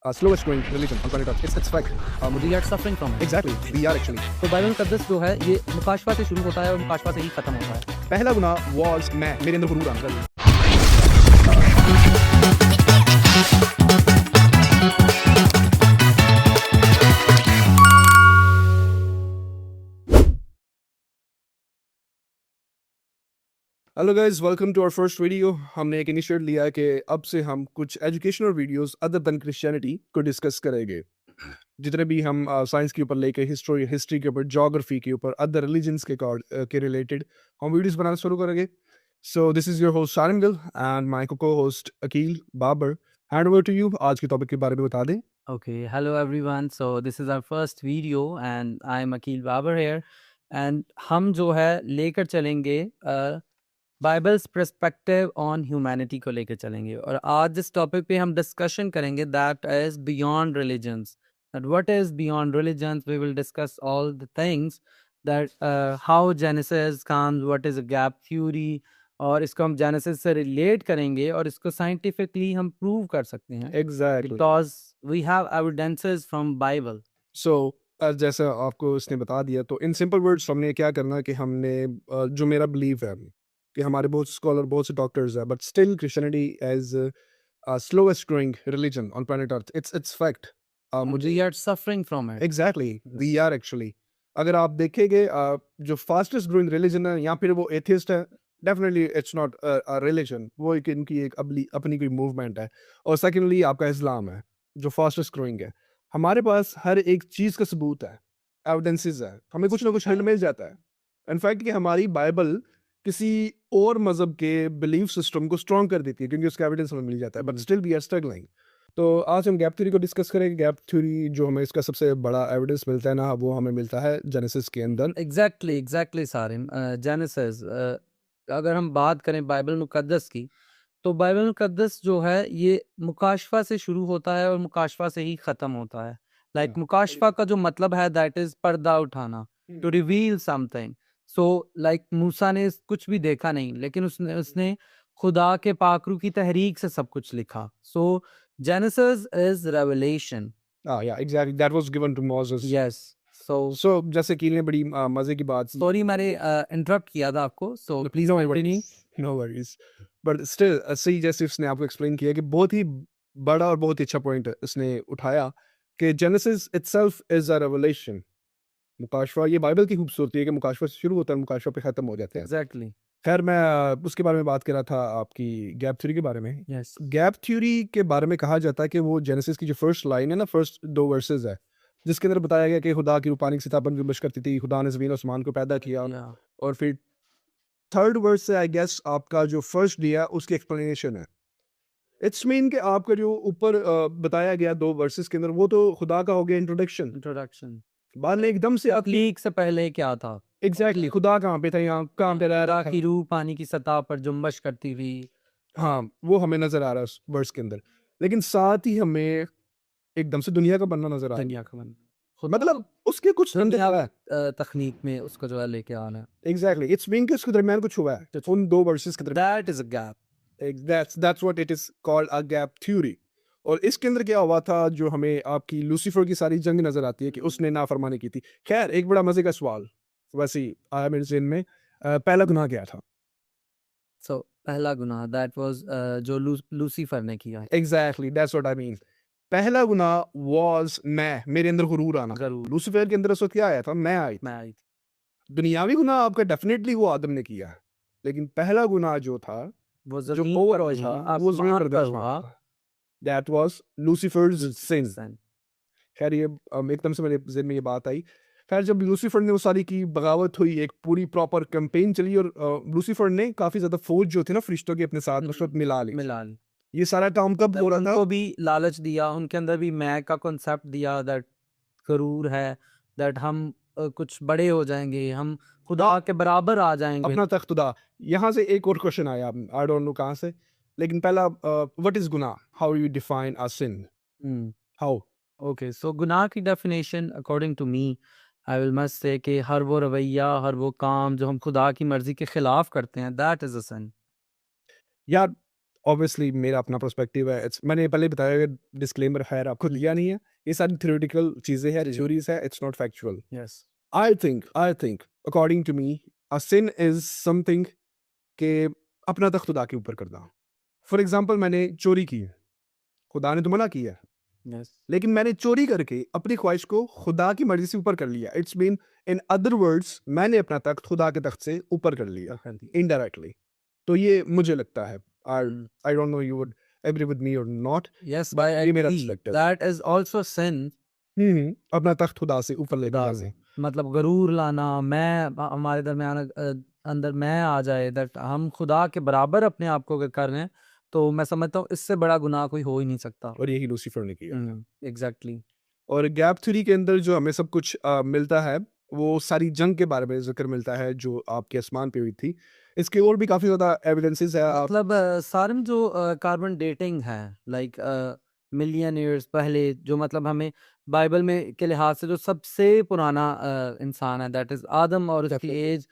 slowest growing religion on planet Earth. It's fact. We are suffering from it. Exactly. We are actually. तो Bible मुकद्दस जो है ये मुकाशफा से शुरू होता है और मुकाशफा से ही खत्म होता है. पहला गुनाह was मैं मेरे अंदर गुरूर आना. Hello guys, welcome to our first video. हमने एक इनिशिएट लिया है कि अब से हम कुछ educational videos other than Christianity को डिस्कस करेंगे. जितने भी हम साइंस के ऊपर लेके हिस्ट्री के ऊपर, ज्योग्राफी के ऊपर, अदर रिलीजन्स के रिलेटेड हम वीडियोस बनाना शुरू करेंगे. So this is your host Sarim Gill and my cohost Aqeel Babar. Hand over to you. आज के टॉपिक के बारे में बता दें. Okay, hello everyone. So this is our first video and I'm Akil Babar here. And हम जो है लेकर चलेंगे बाइबल्स पर्सपेक्टिव ऑन ह्यूमैनिटी को लेकर चलेंगे. और आज जिस टॉपिक पे हम डिस्कशन करेंगे that is beyond religions. That what is beyond religions, we will discuss all the things that how Genesis comes, what is a gap theory, और इसको हम जेनेसिस से रिलेट करेंगे और इसको साइंटिफिकली हम प्रूव कर सकते हैं exactly. Because we have evidences from Bible. So जैसा आपको उसने बता दिया, तो इन सिंपल वर्ड्स हमने क्या करना है कि हमने जो मेरा बिलीव है कि हमारे बहुत स्कॉलर, बहुत से डॉक्टर्स हैं, but still Christianity as slowest growing religion on planet Earth. It's fact. मुझे we are suffering from it. Exactly we are actually. अगर आप देखेंगे जो फास्टेस्ट ग्रोइंग रिलीजन है या फिर वो एथियस्ट है, definitely it's not a religion. वो एक इनकी एक अपनी कोई मूवमेंट है. और सेकेंडली आपका इस्लाम है जो फास्टेस्ट ग्रोइंग है. हमारे पास हर एक चीज़ का सबूत है, एविडेंसेस है, हमें कुछ ना कुछ हिंट मिल जाता है. इनफैक्ट कि हमारी बाइबल किसी और मजहब के बिलीफ सिस्टम को स्ट्रॉन्ग कर देती है क्योंकि उसका एविडेंस हमें मिल जाता है. But still we are struggling. तो आज हम गैप थ्योरी को डिस्कस करेंगे. गैप थ्योरी जो हमें इसका सबसे बड़ा एविडेंस मिलता है ना, वो हमें मिलता है जेनेसिस के अंदर. एग्जैक्टली सारिम. जेनेसिस अगर हम बात करें बाइबल मुकद्दस की, तो बाइबल मुकद्दस जो है ये मुकाशफा से शुरू होता है और मुकाशफा से ही ख़त्म होता है. लाइक मुकाशफा का जो मतलब है दैट इज़ पर्दा उठाना, to reveal something. So like Musa ने कुछ भी देखा नहीं, लेकिन उसने उसने खुदा के पाकरू की तहरीक से सब कुछ लिखा. So Genesis is revelation. या exactly, that was given to Moses. Yes. So जैसे कि ने बड़ी मजे की बात. सॉरी मैंने इंटरप्ट किया था आपको. So please no worries. But still सही, जैसे उसने आपको एक्सप्लेन किया कि बहुत ही बड़ा और बहुत ही अच्छा पॉइंट उसने उठाया कि Genesis itself is a revelation. मुकाशफा, ये बाइबल की खूबसूरती है कि मुकाशफा से शुरू होता है, मुकाशफा पे खत्म हो जाते हैं. एग्जैक्टली. खैर, मैं उसके बारे में बात कर रहा था, आपकी गैप थ्योरी के बारे में. यस. गैप थ्योरी के बारे में कहा जाता है कि वो जेनेसिस की जो फर्स्ट लाइन है ना, फर्स्ट 2 वर्सेस है, जिसके अंदर बताया गया कि खुदा की रूह पानी के सतह पर विमर्श करती थी, खुदा ने ज़मीन और आसमान को पैदा किया. और फिर थर्ड वर्स से आई गेस आपका जो फर्स्ट दिया उसकी एक्सप्लेनेशन है. इट्स मीन कि आपका जो ऊपर बताया गया 2 वर्सेस के अंदर, वो तो खुदा का हो गया इंट्रोडक्शन. बाद में एकदम से तख्लीक से पहले क्या था. एग्जैक्टली खुदा कहाँ पे था, यहाँ कहाँ पे रह रहा खुदा की रूह पानी की सतह पर जुम्बश करती हुई. हाँ, वो हमें नजर आ रहा है उस वर्स के अंदर. लेकिन साथ ही हमें एकदम से दुनिया का बनना नजर आ रहा है. दुनिया का मन मतलब उसके कुछ तकनीक में उसको जो है लेके आना है. एग्जैक्टली. इट्स मीन कि उसके दरमियान कुछ हुआ है उन 2 वर्सेस के दरमियान. That is a gap. that's what it is called a gap theory. और इसके अंदर क्या हुआ था, जो हमें आपकी लूसीफर की सारी जंग नजर आती है कि उसने नाफरमानी की थी. खैर, एक बड़ा मजे का सवाल वैसे ही आया मेरे ज़हन में. पहला गुनाह क्या था? सो पहला गुनाह दैट वाज जो लूसीफर ने किया. Exactly, that's what I mean. पहला गुनाह वाज मैं, मेरे अंदर गुरूर आना. लूसीफर के अंदर उस वक्त क्या आया था? मैं आई थी. दुनियावी गुनाह आपका डेफिनेटली वो आदम ने किया, लेकिन पहला गुनाह जो था, वो जो ज़मीन ओवरऑल था, वो ज़मीन पर पर हुआ. दैट वाज लूसीफर्स सिन. खैर, ये एकदम से मेरे ज़हन में ये बात आई. खैर, जब लूसीफर ने वो सारी की, बगावत हुई, एक पूरी प्रॉपर कैंपेन चली और लूसीफर ने काफ़ी ज़्यादा फौज जो थी ना फरिश्तों के अपने साथ उस वक्त मिला ली. ये सारा काम कब हो रहा था? उनको भी लालच दिया, उनके अंदर भी मैं का कॉन्सेप्ट दिया, दैट गरूर है, दैट हम कुछ बड़े हो जाएंगे, हम खुदा के बराबर आ जाएंगे, अपना तख्त खुदा. यहाँ से एक और क्वेश्चन आया, आई डोंट नो कहाँ से, लेकिन पहला, व्हाट इज गुनाह? How you define a sin? How? Okay. So गुनाह की definition according to me, I will must say कि हर वो रवैया, हर वो काम जो हम खुदा की मर्जी के खिलाफ करते हैं, दैट इज अ सिन. यार, ऑब्वियसली मेरा अपना पर्सपेक्टिव है। मैंने पहले बताया, डिस्क्लेमर खैर आपको दिया नहीं है, ये सारी थ्योरेटिकल चीज़ें हैं, जी। थ्योरीज है, it's not factual. Yes. I think according to me a sin is something के अपना तख्त खुदा के ऊपर करना। फॉर एग्जाम्पल मैंने चोरी की है, खुदा ने तो मना किया है, यस। लेकिन मैंने चोरी करके अपनी ख्वाहिश को खुदा की मर्जी से ऊपर कर लिया। It's mean in other words मैंने अपना तख्त खुदा के तख्त से ऊपर कर लिया इनडायरेक्टली। तो ये मुझे लगता है, I don't know you would agree with me और नॉट, यस, बट आई ये मेरा agree perspective. That is also sin. अपना तख्त खुदा से ऊपर लेके खुदा जाना। से मतलब गरूर लाना, मैं हमारे दरमियान अंदर मैं आ जाए, दैट हम खुदा के बराबर अपने आप को अगर कर रहे हैं, तो मैं समझता हूँ इससे बड़ा गुनाह कोई हो ही नहीं सकता। और यही लूसीफर ने किया। एग्जैक्टली। और गैप थ्योरी के अंदर जो हमें सब कुछ मिलता है, वो सारी जंग के बारे में जिक्र मिलता है जो आपके आसमान पे हुई थी। इसके और भी काफी ज्यादा एविडेंसेस है। आप मतलब सारिम जो कार्बन डेटिंग है, लाइक मिलियन ईयर्स पहले, जो मतलब हमें बाइबल में के लिहाज से जो सबसे पुराना इंसान है, दैट इज आदम, और उसकी Definitely. एज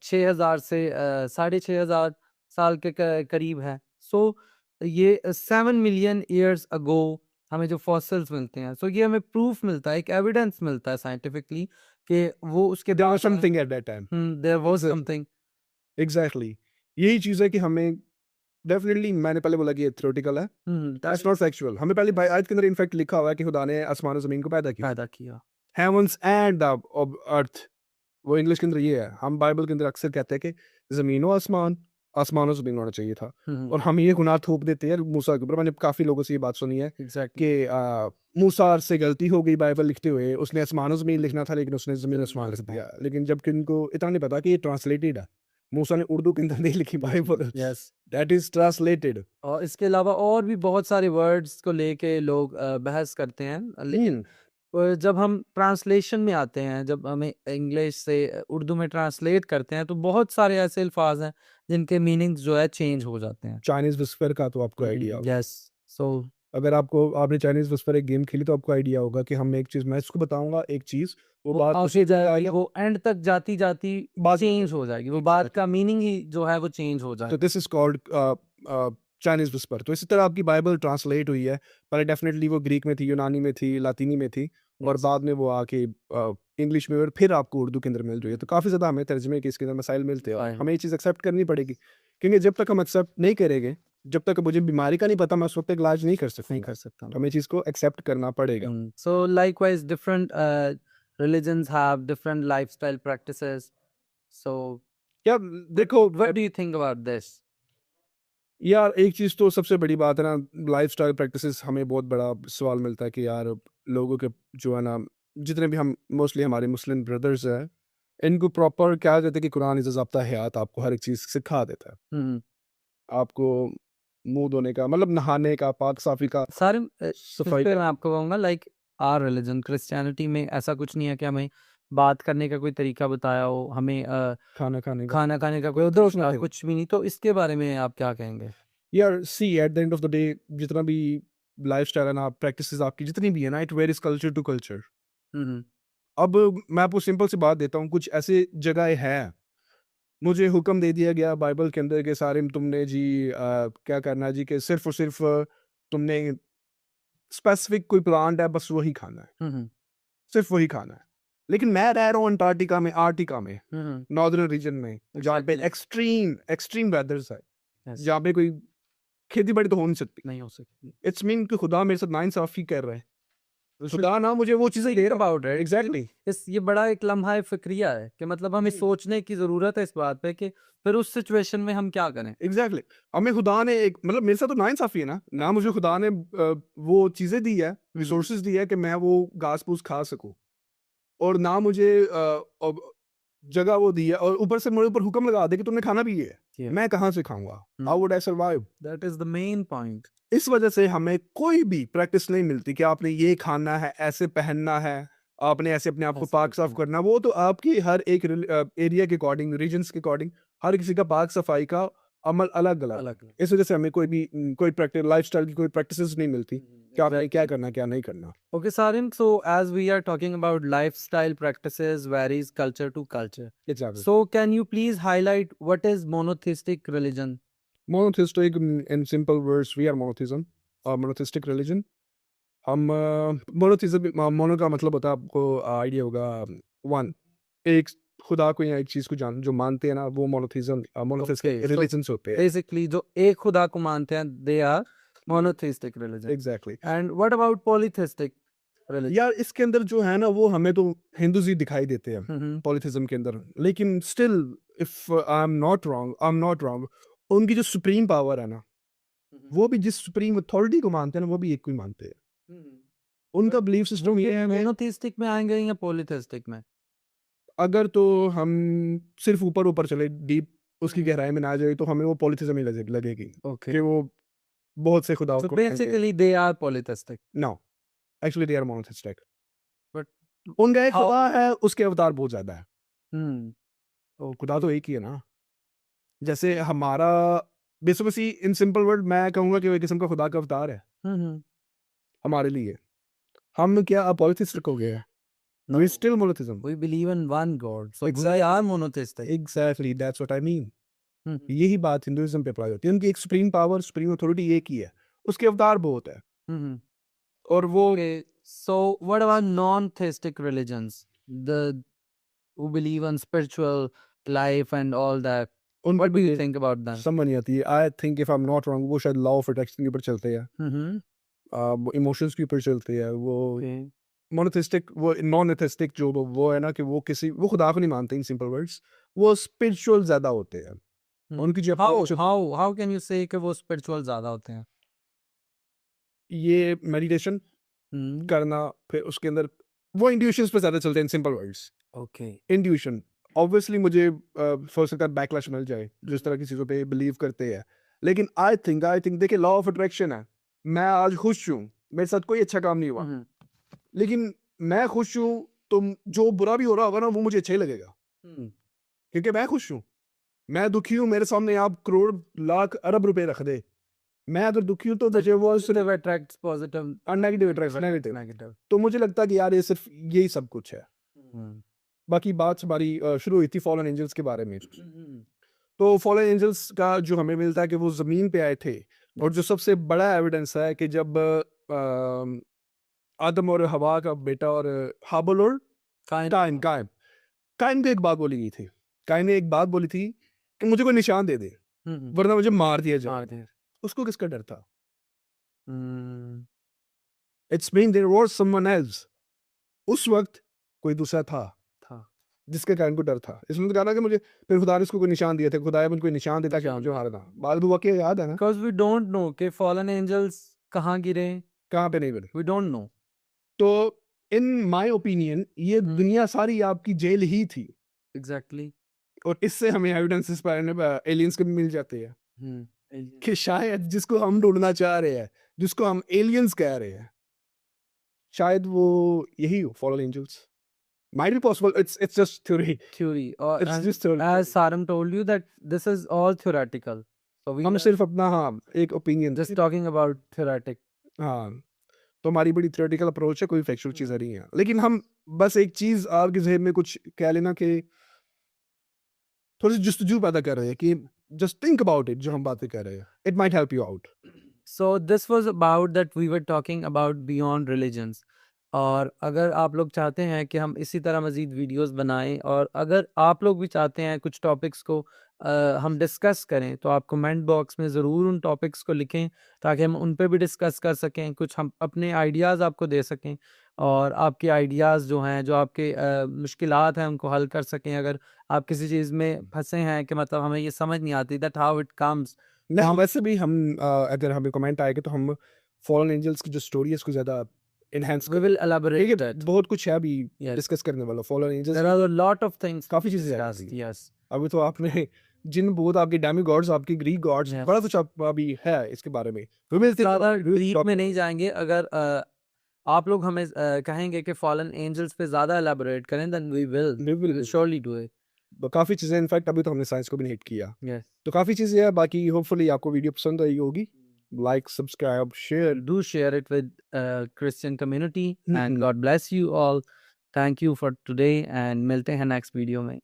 6000 से 6500 साल के करीब है। सो ये 7 मिलियन ईयर्स अगो हमें जो फॉसिल्स मिलते हैं, सो ये हमें प्रूफ मिलता है, एक एविडेंस मिलता है साइंटिफिकली कि वो उसके There was बाद something at that time. There was Exactly. Something. Exactly यही चीज है कि हमें डेफिनेटली, मैंने पहले बोला कि ये थ्योरेटिकल है, दैट्स नॉट फैक्चुअल। हमें पहले आयत के अंदर इनफैक्ट लिखा हुआ है कि खुदा ने आसमान और जमीन को पैदा किया, पैदा किया। Heavens and the earth. वो इंग्लिश के अंदर ये है। हम बाइबल के अंदर अक्सर कहते हैं कि जमीन और आसमान, आसमान और जमीन होना चाहिए था, और हम ये गुनाह थोप देते हैं मूसा के ऊपर। मैंने काफी लोगों से ये बात सुनी है एग्जैक्टली। कि मूसा से गलती हो गई बाइबल लिखते हुए, उसने आसमान और जमीन लिखना था लेकिन उसने जमीन आसमान लिख दिया। लेकिन जबकि इनको इतना नहीं पता कि ये ट्रांसलेटेड है। मूसा ने उर्दू के अंदर नहीं लिखी Bible, yes. That is translated. और इसके अलावा और भी बहुत सारे वर्ड्स को लेके लोग बहस करते हैं, लेकिन जब हम ट्रांसलेशन में आते हैं, जब हमें इंग्लिश से उर्दू में ट्रांसलेट करते हैं, तो बहुत सारे ऐसे अल्फाज हैं जिनके मीनिंग्स जो है चेंज हो जाते हैं। चाइनीज विस्पर का तो आपको आइडिया होगा। यस। सो अगर आपने चाइनीज विस्पर एक गेम खेली तो आपको आइडिया होगा कि हम एक चीज, मैं इसको बताऊंगा एक चीज, वो वो बात काफी वो एंड तक जाती जाती बात चेंज हो जाएगी, वो बात का मीनिंग ही जो है वो चेंज हो तो जाएगा। This is called Chinese whisper. तो इसी तरह आपकी बाइबल ट्रांसलेट हुई है। पहले डेफिनेटली वो ग्रीक में थी, यूनानी में थी, लातीनी में थी, और Yes. बाद में वो आके इंग्लिश में, और फिर आपको उर्दू के अंदर मिल रही है। तो काफ़ी ज़्यादा हमें तर्जमे के इसके अंदर मसाइल मिलते हैं, और Fine. हमें ये चीज़ एक्सेप्ट करनी पड़ेगी, क्योंकि जब तक हम एक्सेप्ट नहीं करेंगे, जब तक मुझे बीमारी का नहीं पता, मैं उस वक्त तक इलाज नहीं कर सकता। तो हमें चीज़ को एक्सेप्ट करना पड़ेगा। So likewise, different religions have different lifestyle practices. So क्या देखो, what do you think about this? यार एक चीज़ तो सबसे बड़ी बात है ना, लाइफस्टाइल प्रैक्टिसेस हमें बहुत बड़ा सवाल मिलता है कि यार लोगों के जो है ना, जितने भी हम मोस्टली हमारे मुस्लिम ब्रदर्स हैं, इनको प्रॉपर क्या कहते हैं कि कुरान इज़ ज़ाब्ता हयात आपको हर एक चीज़ सिखा देता है। हम्म। आपको मुंह धोने का, मतलब नहाने का, पाक साफ़ी का, सारे सफाई फिर मैं आपको कहूँगा, लाइक आर रिलीजन क्रिश्चियनिटी में ऐसा कुछ नहीं है कि हमें बात करने का कोई तरीका बताया हो, हमें खाना खाने का। खाना खाने का कोई उधर उसमें कुछ भी नहीं। तो इसके बारे में आप क्या कहेंगे? यार see at the end of the day, जितना भी लाइफस्टाइल है ना, प्रैक्टिसेस आपकी जितनी भी है ना, it varies culture to culture. Hmm. अब मैं आपको सिंपल सी बात देता हूँ, कुछ ऐसे जगह हैं, मुझे हुक्म दे दिया गया बाइबल के अंदर के सारे में तुमने जी क्या करना है जी, कि सिर्फ और सिर्फ तुमने स्पेसिफिक कोई प्लांट है, बस वही खाना है, हम्म। सिर्फ वही खाना है। लेकिन मैं रह रहा हूँ अंटार्कटिका में, आर्टिका में, हम्म। नॉर्दर्न रीजन में, जहाँ पे Exactly. एक्सट्रीम एक्सट्रीम वेदर्स है, Yes. जहाँ पे कोई खेती बाड़ी तो हो नहीं सकती। नहीं हो सकती। इट्स मीन कि खुदा मेरे साथ नाइंसाफी कर रहा है, खुदा ना मुझे वो चीज़ें दे रहा अबाउट इट एग्जैक्टली। ये बड़ा एक लम्हा फिक्रिया है कि मतलब हमें सोचने की जरूरत है इस बात पे कि फिर उस सिचुएशन में हम क्या करें। एग्जैक्टली हमें खुदा ने एक, मतलब मेरे साथ तो नाइंसाफी है ना मुझे खुदा ने वो चीज़ें दी है, रिसोर्सेज दी है कि मैं वो घास फूस खा सकूं, और ना मुझे जगह वो दी है, और ऊपर से मेरे ऊपर हुक्म लगा दे कि तुमने खाना भी है। Yeah. मैं कहाँ से खाऊंगा? How would I survive? That is the main point. इस वजह से हमें कोई भी प्रैक्टिस नहीं मिलती कि आपने ये खाना है, ऐसे पहनना है, आपने ऐसे अपने आप को ऐसे पाक साफ करना। वो तो आपकी हर एक एरिया के अकॉर्डिंग, रीजन्स के अकॉर्डिंग, हर किसी का पाक सफाई का अमल अलग अलग। अलग। इस वजह से हमें कोई प्रैक्टिस, लाइफस्टाइल की कोई प्रैक्टिसेस नहीं मिलती कि आपने क्या करना क्या नहीं करना। Okay, Sarim. So, as we are talking about lifestyle practices varies culture to culture. Exactly. So, can you please highlight what is monotheistic religion? Monotheistic in simple words, we are monotheism, monotheistic religion. हम monotheism mono का मतलब होता है आपको idea होगा one एक खुदा को या एक चीज को जान जो मानते हैं ना वो monotheism monotheistic Okay, so religions होते हैं basically जो एक खुदा को मानते हैं they are monotheistic religion. Exactly And what about polytheistic religion? यार इसके अंदर जो है ना वो हमें तो हिंदूज ही दिखाई देते हैं Mhm. पॉलिथिज्म के अंदर लेकिन still if I am not wrong उनकी जो सुप्रीम पावर है ना वो भी जिस सुप्रीम अथॉरिटी को मानते हैं ना वो भी एक को ही मानते हैं Mhm. उनका बिलीफ सिस्टम ये है मोनोथिस्टिक में आएंगे या पॉलीथिस्टिक में? अगर तो हम सिर्फ ऊपर ऊपर चले डीप उसकी हम्म। गहराई में ना जाए तो हमें वो पॉलिथिज्म ही लगेगी Okay. कि वो बहुत से खुदाओं So को basically they are polytheistic. No actually they are monotheistic But उनका एक how- खुदा है उसके अवतार बहुत ज्यादा है hmm. खुदा तो एक ही है ना जैसे हमारा बेसिकली इन सिंपल वर्ड मैं कहूंगा कि वो एक किस्म का खुदा का अवतार है Mhm. हमारे लिए हम क्या अपॉलिथिस्टिक हो गए हैं No. We still monotheism We believe in one God. So Exactly. we are monotheistic. Exactly that's what I mean Mhm. यही बात हिंदुइज्म पे अप्लाई होती है उनकी एक सुप्रीम पावर सुप्रीम अथॉरिटी एक ही है उसके अवतार बहुत है Mhm. और वो Okay. So what about non-theistic religions? The who believe in spiritual life and all that. उन What do you think about them? समझ नहीं आती है I think if I am not wrong वो शायद लॉ ऑफ अट्रैक्शन के ऊपर चलते हैं Mm-hmm. इमोशंस के ऊपर चलते हैं वो Okay. मोनोथिस्टिक वो नॉन एथिस्टिक जो वो है ना कि वो किसी वो खुदा को नहीं मानते इन सिंपल वर्ड्स वो स्पिरिचुअल ज्यादा होते हैं Hmm. उनकी जो How approach- how can you say कि वो spiritual ज्यादा होते हैं? ये मेडिटेशन Hmm. करना फिर उसके अंदर वो इंट्यूशंस पे ज्यादा चलते हैं in simple words Okay. Intuition obviously मुझे हो सकता है बैकलैश मिल जाए जिस तरह की चीज़ों पे बिलीव करते हैं लेकिन आई थिंक देखिए लॉ ऑफ अट्रैक्शन है मैं आज खुश हूँ मेरे साथ कोई अच्छा काम नहीं हुआ Mhm. लेकिन मैं खुश हूँ तो जो बुरा भी हो रहा होगा ना वो मुझे अच्छा ही लगेगा Hmm. क्योंकि मैं खुश हूँ मैं दुखी हूँ मेरे सामने आप करोड़ लाख अरब रुपए रख दे मैं अगर दुखी हूँ तो मुझे वो Positive attracts positive. Negative attraction negative Negative. तो मुझे लगता है कि यार ये सिर्फ यही सब कुछ है Hmm. बाकी बात हमारी शुरू हुई थी फॉलन एंजल्स के बारे में Mhm. तो फॉलन एंजल्स का जो हमें मिलता है कि वो ज़मीन पे आए थे और जो सबसे बड़ा एविडेंस है कि जब आदम और हवा का बेटा और हाबल और Kind. काइन काइन काइन को एक बात बोली गई थी काइन ने एक बात बोली थी कि मुझे कोई निशान दे दे Mhm. वरना मुझे मार दिया जाए हाँ, there. उसको किसका डर था Hmm. It's mean there was someone else उस वक्त कोई दूसरा था था. जिसके कारण को डर था इसलिए तो कहा ना कि मुझे फिर खुदा ने इसको कोई निशान दिए थे खुदा ने मुझे कोई निशान देता कि निशान मुझे मारना बाल बुआ के याद है ना Because we don't know कि fallen angels कहाँ गिरे. कहाँ पे नहीं गिरे We don't know. तो इन माय ओपिनियन ये दुनिया सारी आपकी जेल ही थी Exactly. और इससे हमें एविडेंसेस एलियंस के भी मिल जाते हैं Hmm. कि शायद जिसको हम ढूंढना चाह रहे हैं जिसको हम एलियंस कह रहे हैं शायद वो यही हो fallen angels might be possible it's just theory Theory. Or it's and just theory as Saram told you that this is all theoretical. So we हम are सिर्फ अपना हाँ एक opinion just talking about theoretic. हाँ तो हमारी बड़ी theoretical approach है कोई फैक्चुअल चीज़ नहीं है लेकिन हम बस एक चीज़ आपके जहन में कुछ कह लेना कि थोड़ी सी जुस्तजू पैदा कर रहे हैं कि जस्ट थिंक अबाउट इट जो हम बातें कर रहे हैं it might help you out So this was about that we were talking about beyond religions. और अगर आप लोग चाहते हैं कि हम इसी तरह मज़ीद वीडियोस बनाएं और अगर आप लोग भी चाहते हैं कुछ टॉपिक्स को हम डिस्कस करें तो आप कमेंट बॉक्स में ज़रूर उन टॉपिक्स को लिखें ताकि हम उन पे भी डिस्कस कर सकें कुछ हम अपने आइडियाज़ आपको दे सकें और आपके आइडियाज़ जो हैं जो आपके मुश्किलात हैं उनको हल कर सकें अगर आप किसी चीज़ में फंसे हैं कि मतलब हमें ये समझ नहीं आती दैट हाउ इट कम्स. नहीं वैसे भी हम अगर हमें कमेंट आएगा तो हम फॉलन एंजल्स की जो स्टोरी है उसको ज़्यादा enhance We will elaborate that. बहुत कुछ है अभी Yes. डिस्कस करने वाला fallen angels There are a lot of things. काफ़ी चीज़ें हैं discussed. अभी। Yes. अभी तो आपने जिन बहुत आपके डैमी गॉड्स आपकी ग्रीक गॉड्स Yes. बड़ा कुछ अभी है इसके बारे में We will ज़्यादा we'll डीप talk- में नहीं जाएंगे अगर आप लोग हमें कहेंगे कि फॉलन एंजल्स पे ज़्यादा एलाबोरेट करें then we will surely do it. काफ़ी चीज़ें इनफैक्ट अभी तो हमने साइंस को भी हिट किया Yes. तो काफ़ी चीज़ें हैं बाकी होपफुली आपको वीडियो पसंद आई होगी like subscribe share Do share it with Christian community and Mhm. God bless you all. Thank you for today and मिलते हैं नेक्स्ट वीडियो में.